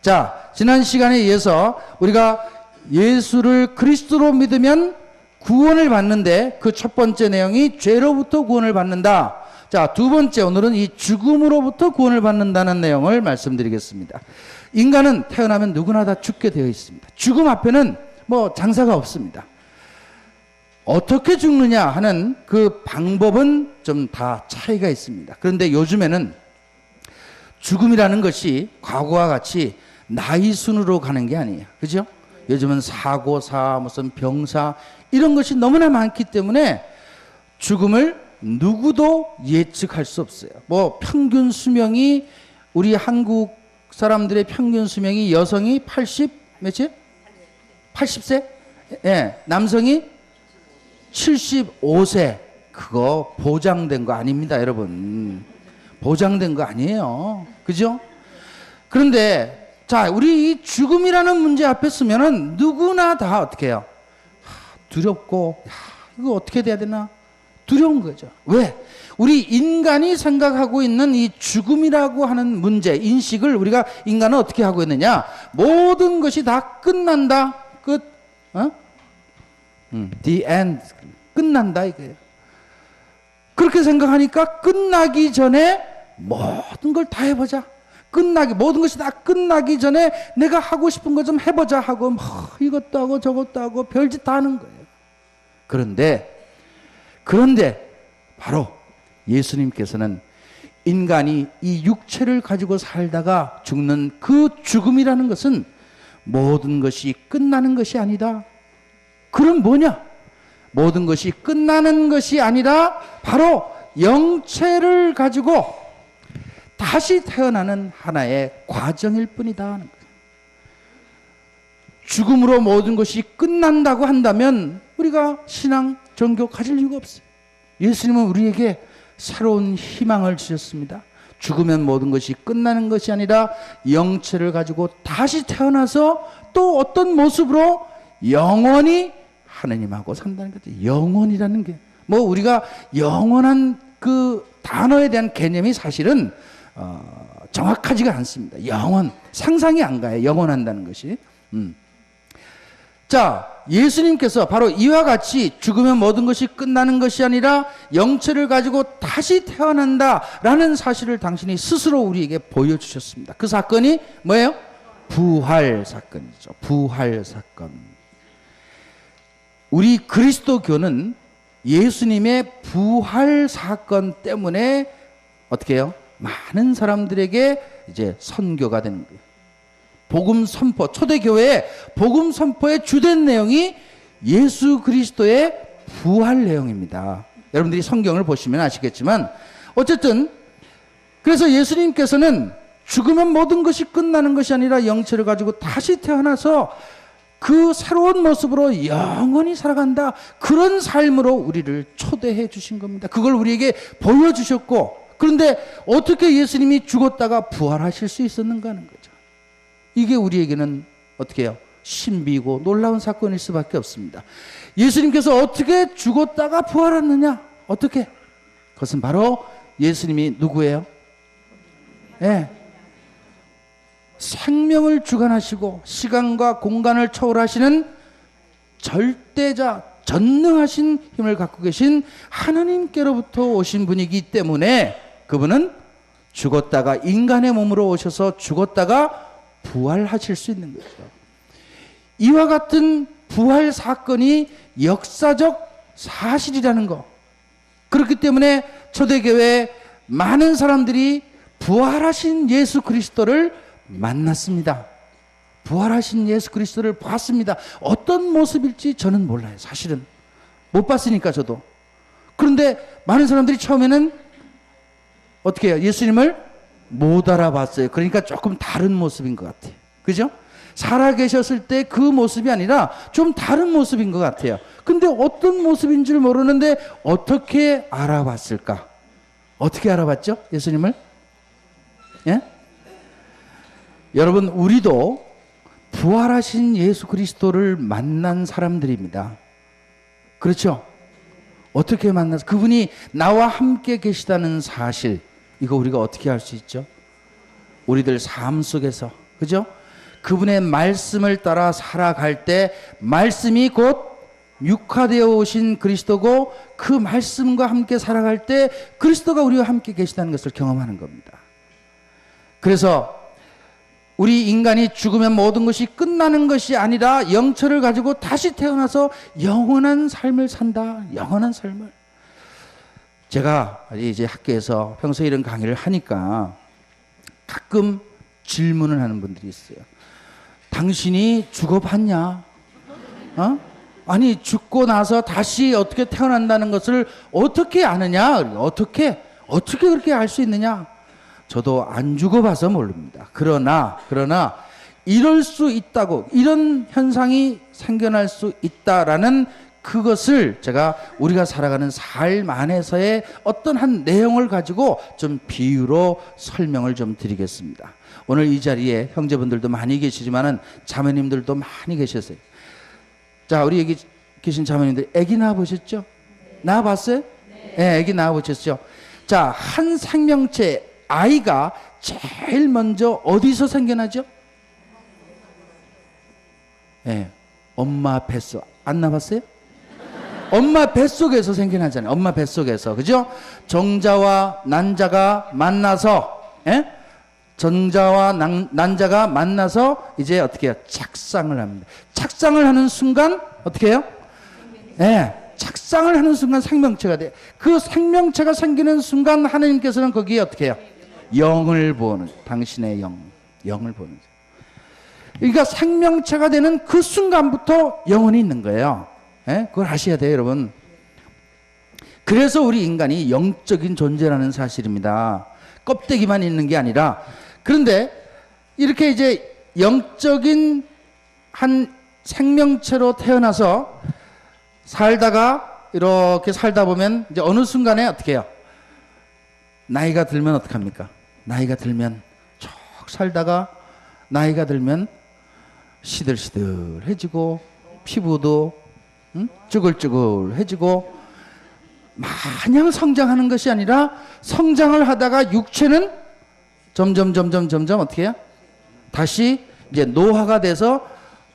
자, 지난 시간에 이어서 우리가 예수를 그리스도로 믿으면 구원을 받는데 그 첫 번째 내용이 죄로부터 구원을 받는다. 자, 두 번째 오늘은 이 죽음으로부터 구원을 받는다는 내용을 말씀드리겠습니다. 인간은 태어나면 누구나 다 죽게 되어 있습니다. 죽음 앞에는 뭐 장사가 없습니다. 어떻게 죽느냐 하는 그 방법은 좀 다 차이가 있습니다. 그런데 요즘에는 죽음이라는 것이 과거와 같이 나이 순으로 가는 게 아니에요. 그죠? 요즘은 사고사, 무슨 병사 이런 것이 너무나 많기 때문에 죽음을 누구도 예측할 수 없어요. 뭐 평균 수명이 우리 한국 사람들의 평균 수명이 여성이 80 몇이에요? 80세? 예, 남성이 75세. 그거 보장된 거 아닙니다, 여러분. 보장된 거 아니에요. 그죠? 그런데 자, 우리 이 죽음이라는 문제 앞에 서면은 누구나 다 어떻게 해요? 두렵고, 이거 어떻게 돼야 되나? 두려운 거죠. 왜? 우리 인간이 생각하고 있는 이 죽음이라고 하는 문제, 인식을 우리가 인간은 어떻게 하고 있느냐? 모든 것이 다 끝난다. 끝. The end. 끝난다 이거예요. 그렇게 생각하니까 끝나기 전에 모든 걸 다 해보자. 모든 것이 다 끝나기 전에 내가 하고 싶은 거 좀 해보자 하고 뭐 이것도 하고 저것도 하고 별짓 다 하는 거예요. 그런데 바로 예수님께서는 인간이 이 육체를 가지고 살다가 죽는 그 죽음이라는 것은 모든 것이 끝나는 것이 아니다. 그럼 뭐냐? 모든 것이 끝나는 것이 아니라 바로 영체를 가지고 다시 태어나는 하나의 과정일 뿐이다 하는 거예요. 죽음으로 모든 것이 끝난다고 한다면 우리가 신앙, 종교 가질 이유가 없어요. 예수님은 우리에게 새로운 희망을 주셨습니다. 죽으면 모든 것이 끝나는 것이 아니라 영체를 가지고 다시 태어나서 또 어떤 모습으로 영원히 하느님하고 산다는 거죠. 영원이라는 게 뭐 우리가 영원한 그 단어에 대한 개념이 사실은 정확하지가 않습니다. 영원, 상상이 안 가요. 영원한다는 것이. 자, 예수님께서 바로 이와 같이 죽으면 모든 것이 끝나는 것이 아니라 영체를 가지고 다시 태어난다라는 사실을 당신이 스스로 우리에게 보여주셨습니다. 그 사건이 뭐예요? 부활 사건이죠. 부활 사건. 우리 그리스도교는 예수님의 부활 사건 때문에 어떻게 해요? 많은 사람들에게 이제 선교가 되는 거예요. 복음 선포, 초대교회의 복음 선포의 주된 내용이 예수 그리스도의 부활 내용입니다. 여러분들이 성경을 보시면 아시겠지만 어쨌든 그래서 예수님께서는 죽으면 모든 것이 끝나는 것이 아니라 영체를 가지고 다시 태어나서 그 새로운 모습으로 영원히 살아간다. 그런 삶으로 우리를 초대해 주신 겁니다. 그걸 우리에게 보여주셨고, 그런데 어떻게 예수님이 죽었다가 부활하실 수 있었는가 하는 거죠. 이게 우리에게는 어떻게 해요? 신비고 놀라운 사건일 수밖에 없습니다. 예수님께서 어떻게 죽었다가 부활했느냐? 어떻게? 그것은 바로 예수님이 누구예요? 네. 생명을 주관하시고 시간과 공간을 초월하시는 절대자, 전능하신 힘을 갖고 계신 하나님께로부터 오신 분이기 때문에 그분은 죽었다가 인간의 몸으로 오셔서 죽었다가 부활하실 수 있는 거죠. 이와 같은 부활 사건이 역사적 사실이라는 거. 그렇기 때문에 초대교회에 많은 사람들이 부활하신 예수 그리스도를 만났습니다. 부활하신 예수 그리스도를 봤습니다. 어떤 모습일지 저는 몰라요. 사실은 못 봤으니까 저도. 그런데 많은 사람들이 처음에는 어떻게 해요? 예수님을 못 알아봤어요. 그러니까 조금 다른 모습인 것 같아요. 그죠? 살아계셨을 때 그 모습이 아니라 좀 다른 모습인 것 같아요. 근데 어떤 모습인 줄 모르는데 어떻게 알아봤을까? 어떻게 알아봤죠? 예수님을? 예? 여러분, 우리도 부활하신 예수 그리스도를 만난 사람들입니다. 그렇죠? 어떻게 만나서 그분이 나와 함께 계시다는 사실, 이거 우리가 어떻게 알 수 있죠? 우리들 삶 속에서, 그죠? 그분의 말씀을 따라 살아갈 때 말씀이 곧 육화되어 오신 그리스도고 그 말씀과 함께 살아갈 때 그리스도가 우리와 함께 계시다는 것을 경험하는 겁니다. 그래서 우리 인간이 죽으면 모든 것이 끝나는 것이 아니라 영처를 가지고 다시 태어나서 영원한 삶을 산다. 영원한 삶을. 제가 이제 학교에서 평소에 이런 강의를 하니까 가끔 질문을 하는 분들이 있어요. 당신이 죽어봤냐? 아니 죽고 나서 다시 어떻게 태어난다는 것을 어떻게 아느냐? 어떻게 그렇게 알 수 있느냐? 저도 안 죽어봐서 모릅니다. 그러나 이럴 수 있다고, 이런 현상이 생겨날 수 있다라는 그것을 제가 우리가 살아가는 삶 안에서의 어떤 한 내용을 가지고 좀 비유로 설명을 좀 드리겠습니다. 오늘 이 자리에 형제분들도 많이 계시지만은 자매님들도 많이 계셨어요. 자, 우리 여기 계신 자매님들 아기 낳아보셨죠? 낳아봤어요? 네, 아기 낳아보셨죠? 자, 한 생명체 아이가 제일 먼저 어디서 생겨나죠? 네, 엄마 뱃속. 안 낳아봤어요? 엄마 뱃속에서 생겨나잖아요. 엄마 뱃속에서. 그죠? 정자와 난자가 만나서, 정자와 난자가 만나서 이제 어떻게 해요? 착상을 합니다. 착상을 하는 순간 어떻게 해요? 착상을 하는 순간 생명체가 돼요. 그 생명체가 생기는 순간 하나님께서는 거기에 어떻게 해요? 영을 부어는, 당신의 영을 부어는. 그러니까 생명체가 되는 그 순간부터 영혼이 있는 거예요. 그걸 아셔야 돼요, 여러분. 그래서 우리 인간이 영적인 존재라는 사실입니다. 껍데기만 있는 게 아니라. 그런데 이렇게 이제 영적인 한 생명체로 태어나서 살다가 이렇게 살다 보면 이제 어느 순간에 어떻게 해요? 나이가 들면 어떡합니까? 나이가 들면 쭉 살다가 나이가 들면 시들시들해지고 피부도 쭈글쭈글해지고 마냥 성장하는 것이 아니라 성장을 하다가 육체는 점점 어떻게 해요? 다시 이제 노화가 돼서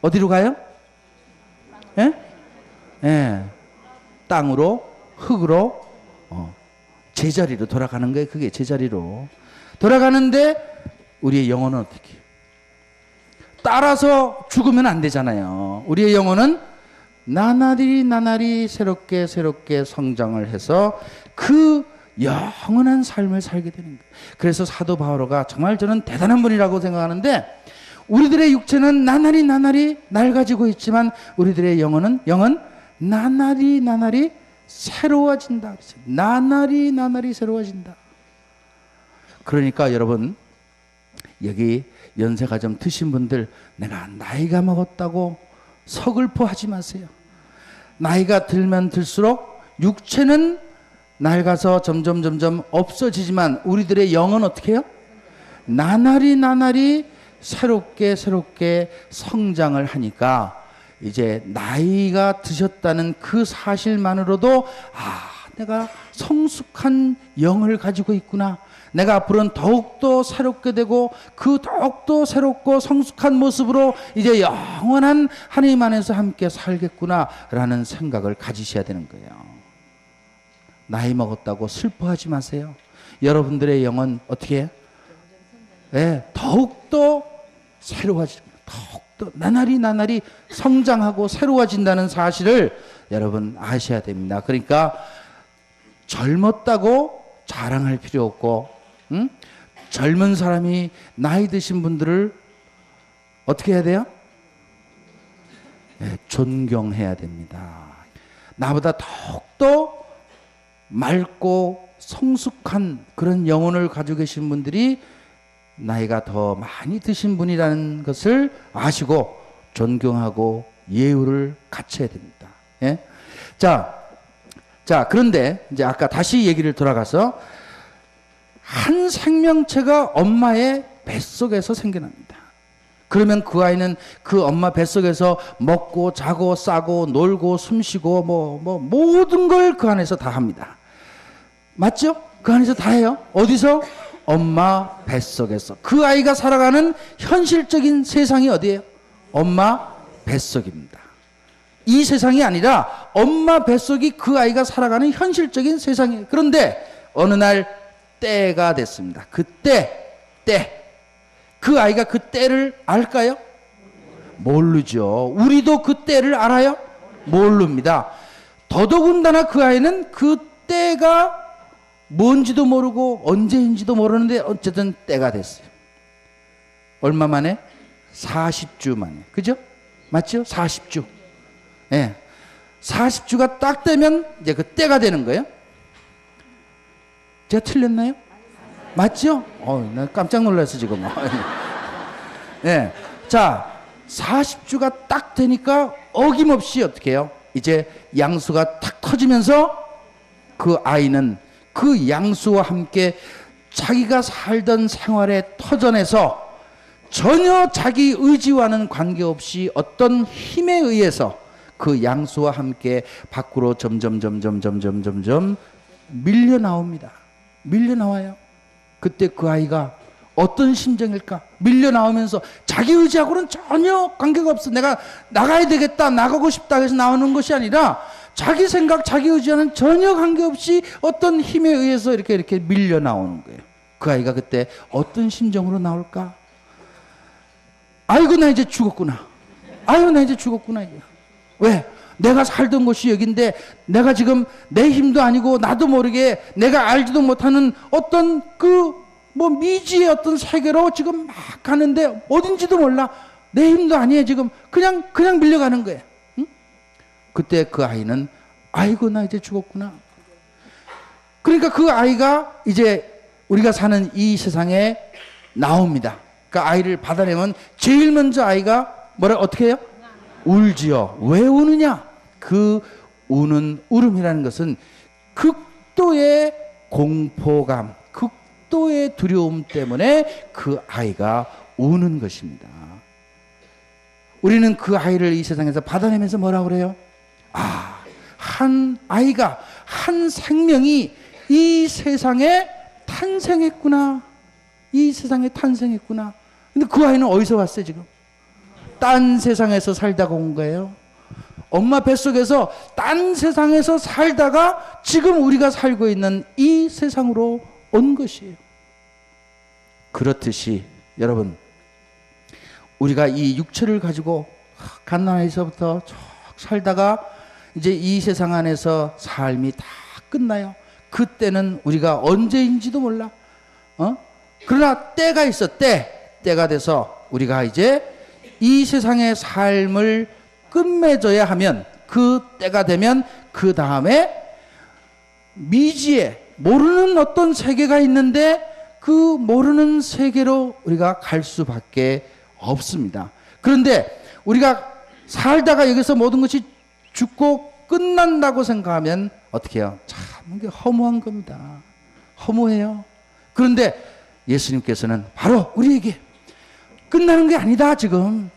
어디로 가요? 땅으로, 흙으로, 제자리로 돌아가는 거예요. 그게 제자리로 돌아가는데 우리의 영혼은 어떻게 해요? 따라서 죽으면 안 되잖아요. 우리의 영혼은 나날이 새롭게 성장을 해서 그 영원한 삶을 살게 되는 거예요. 그래서 사도 바오로가 정말 저는 대단한 분이라고 생각하는데, 우리들의 육체는 나날이 낡아지고 있지만 우리들의 영은 나날이 새로워진다. 나날이 새로워진다. 그러니까 여러분, 여기 연세가 좀 드신 분들, 내가 나이가 먹었다고 서글퍼하지 마세요. 나이가 들면 들수록 육체는 낡아서 점점 없어지지만 우리들의 영은 어떻게 해요? 나날이 새롭게 성장을 하니까 이제 나이가 드셨다는 그 사실만으로도 내가 성숙한 영을 가지고 있구나. 내가 앞으로는 더욱더 새롭게 되고 그 더욱더 새롭고 성숙한 모습으로 이제 영원한 하나님 안에서 함께 살겠구나 라는 생각을 가지셔야 되는 거예요. 나이 먹었다고 슬퍼하지 마세요. 여러분들의 영은 어떻게 해요? 더욱더 새로워집니다. 더욱더 나날이 성장하고 새로워진다는 사실을 여러분 아셔야 됩니다. 그러니까 젊었다고 자랑할 필요 없고, 젊은 사람이 나이 드신 분들을 어떻게 해야 돼요? 존경해야 됩니다. 나보다 더욱더 맑고 성숙한 그런 영혼을 가지고 계신 분들이 나이가 더 많이 드신 분이라는 것을 아시고 존경하고 예우를 갖춰야 됩니다. 자, 그런데 이제 아까 다시 얘기를 돌아가서 한 생명체가 엄마의 뱃속에서 생겨납니다. 그러면 그 아이는 그 엄마 뱃속에서 먹고 자고 싸고 놀고 숨쉬고 뭐 모든 걸 그 안에서 다 합니다. 맞죠? 그 안에서 다 해요. 어디서? 엄마 뱃속에서. 그 아이가 살아가는 현실적인 세상이 어디예요? 엄마 뱃속입니다. 이 세상이 아니라 엄마 뱃속이 그 아이가 살아가는 현실적인 세상이에요. 그런데 어느 날 때가 됐습니다. 그 아이가 그 때를 알까요? 모르죠. 우리도 그 때를 알아요? 모릅니다. 더더군다나 그 아이는 그 때가 뭔지도 모르고 언제인지도 모르는데 어쨌든 때가 됐어요. 얼마 만에? 40주 만에. 그죠? 맞죠? 40주. 예. 40주가 딱 되면 이제 그 때가 되는 거예요. 제가 틀렸나요? 맞죠? 나 깜짝 놀랐어, 지금. 예. 자, 40주가 딱 되니까 어김없이 어떻게 해요? 이제 양수가 탁 터지면서 그 아이는 그 양수와 함께 자기가 살던 생활의 터전에서 전혀 자기 의지와는 관계없이 어떤 힘에 의해서 그 양수와 함께 밖으로 점점 밀려 나옵니다. 밀려 나와요. 그때 그 아이가 어떤 심정일까? 밀려 나오면서 자기 의지하고는 전혀 관계가 없어. 내가 나가야 되겠다, 나가고 싶다 해서 나오는 것이 아니라 자기 생각, 자기 의지와는 전혀 관계없이 어떤 힘에 의해서 이렇게 밀려 나오는 거예요. 그 아이가 그때 어떤 심정으로 나올까? 아이고, 나 이제 죽었구나. 아이고, 나 이제 죽었구나. 왜? 내가 살던 곳이 여긴데 내가 지금 내 힘도 아니고 나도 모르게 내가 알지도 못하는 어떤 미지의 어떤 세계로 지금 막 가는데 어딘지도 몰라. 내 힘도 아니에요. 지금 그냥 밀려가는 거예요. 응? 그때 그 아이는 아이고, 나 이제 죽었구나. 그러니까 그 아이가 이제 우리가 사는 이 세상에 나옵니다. 그 아이를 받아내면 제일 먼저 아이가 어떻게 해요? 울지요. 왜 우느냐? 그 우는 울음이라는 것은 극도의 공포감, 극도의 두려움 때문에 그 아이가 우는 것입니다. 우리는 그 아이를 이 세상에서 받아내면서 뭐라고 그래요? 한 아이가, 한 생명이 이 세상에 탄생했구나. 이 세상에 탄생했구나. 근데 그 아이는 어디서 왔어요, 지금? 딴 세상에서 살다가 온 거예요. 엄마 뱃속에서 딴 세상에서 살다가 지금 우리가 살고 있는 이 세상으로 온 것이에요. 그렇듯이 여러분, 우리가 이 육체를 가지고 갓난아기서부터 쭉 살다가 이제 이 세상 안에서 삶이 다 끝나요. 그때는 우리가 언제인지도 몰라. 그러나 때가 있어. 때가 돼서 우리가 이제 이 세상의 삶을 끝맺어야 하면, 그 때가 되면 그 다음에 미지에 모르는 어떤 세계가 있는데 그 모르는 세계로 우리가 갈 수밖에 없습니다. 그런데 우리가 살다가 여기서 모든 것이 죽고 끝난다고 생각하면 어떻게 해요? 참 이게 허무한 겁니다. 허무해요. 그런데 예수님께서는 바로 우리에게 끝나는 게 아니다. 지금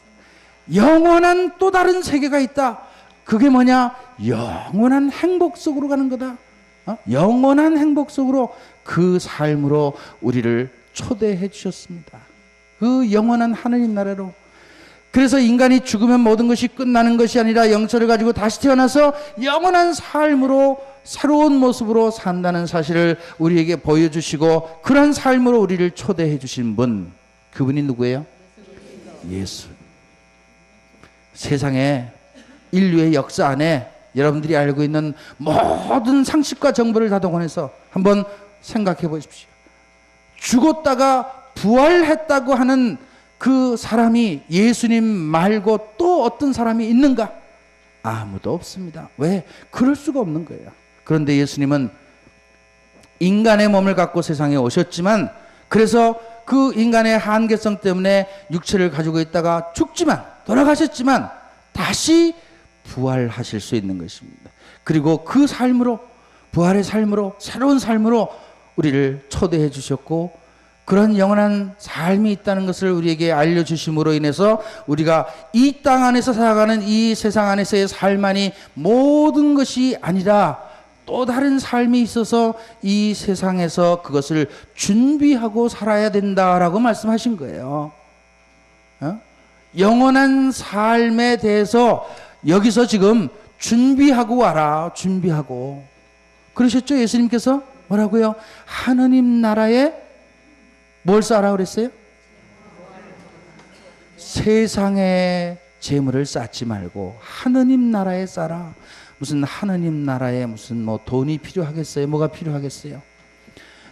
영원한 또 다른 세계가 있다. 그게 뭐냐? 영원한 행복 속으로 가는 거다. 영원한 행복 속으로, 그 삶으로 우리를 초대해 주셨습니다. 그 영원한 하느님 나라로. 그래서 인간이 죽으면 모든 것이 끝나는 것이 아니라 영체를 가지고 다시 태어나서 영원한 삶으로, 새로운 모습으로 산다는 사실을 우리에게 보여주시고, 그런 삶으로 우리를 초대해 주신 분, 그분이 누구예요? 예수. 세상에 인류의 역사 안에 여러분들이 알고 있는 모든 상식과 정보를 다 동원해서 한번 생각해 보십시오. 죽었다가 부활했다고 하는 그 사람이 예수님 말고 또 어떤 사람이 있는가? 아무도 없습니다. 왜? 그럴 수가 없는 거예요. 그런데 예수님은 인간의 몸을 갖고 세상에 오셨지만, 그래서 그 인간의 한계성 때문에 육체를 가지고 있다가 죽지만, 돌아가셨지만 다시 부활하실 수 있는 것입니다. 그리고 그 삶으로, 부활의 삶으로, 새로운 삶으로 우리를 초대해 주셨고, 그런 영원한 삶이 있다는 것을 우리에게 알려주심으로 인해서 우리가 이 땅 안에서 살아가는 이 세상 안에서의 삶만이 모든 것이 아니라 또 다른 삶이 있어서 이 세상에서 그것을 준비하고 살아야 된다라고 말씀하신 거예요. 영원한 삶에 대해서 여기서 지금 준비하고 와라. 준비하고. 그러셨죠? 예수님께서 뭐라고요? 하느님 나라에 뭘 쌓으라 그랬어요? 세상에 재물을 쌓지 말고 하느님 나라에 쌓아. 무슨 하느님 나라에 무슨 뭐 돈이 필요하겠어요? 뭐가 필요하겠어요?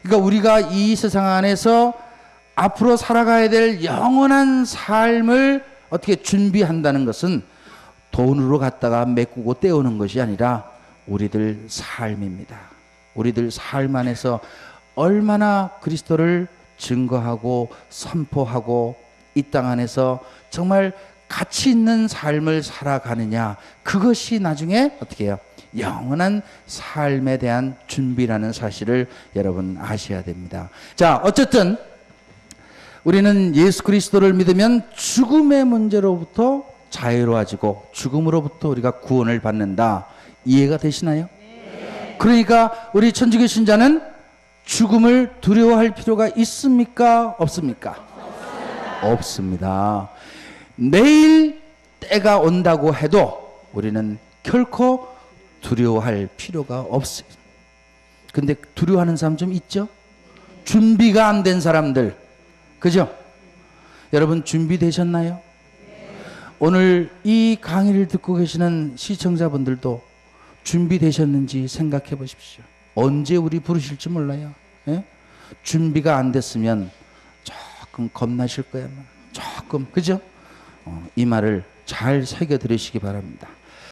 그러니까 우리가 이 세상 안에서 앞으로 살아가야 될 영원한 삶을 어떻게 준비한다는 것은 돈으로 갖다가 메꾸고 떼우는 것이 아니라 우리들 삶입니다. 우리들 삶 안에서 얼마나 그리스도를 증거하고 선포하고 이 땅 안에서 정말 가치 있는 삶을 살아가느냐, 그것이 나중에 어떻게 해요? 영원한 삶에 대한 준비라는 사실을 여러분 아셔야 됩니다. 자, 어쨌든 우리는 예수 그리스도를 믿으면 죽음의 문제로부터 자유로워지고 죽음으로부터 우리가 구원을 받는다. 이해가 되시나요? 네. 그러니까 우리 천주교 신자는 죽음을 두려워할 필요가 있습니까? 없습니까? 없습니다. 내일 때가 온다고 해도 우리는 결코 두려워할 필요가 없어요. 근데 두려워하는 사람 좀 있죠? 준비가 안 된 사람들. 그죠? 여러분 준비되셨나요? 오늘 이 강의를 듣고 계시는 시청자분들도 준비되셨는지 생각해 보십시오. 언제 우리 부르실지 몰라요. 예? 준비가 안 됐으면 조금 겁나실 거예요. 조금. 그죠? 이 말을 잘 새겨 들으시기 바랍니다.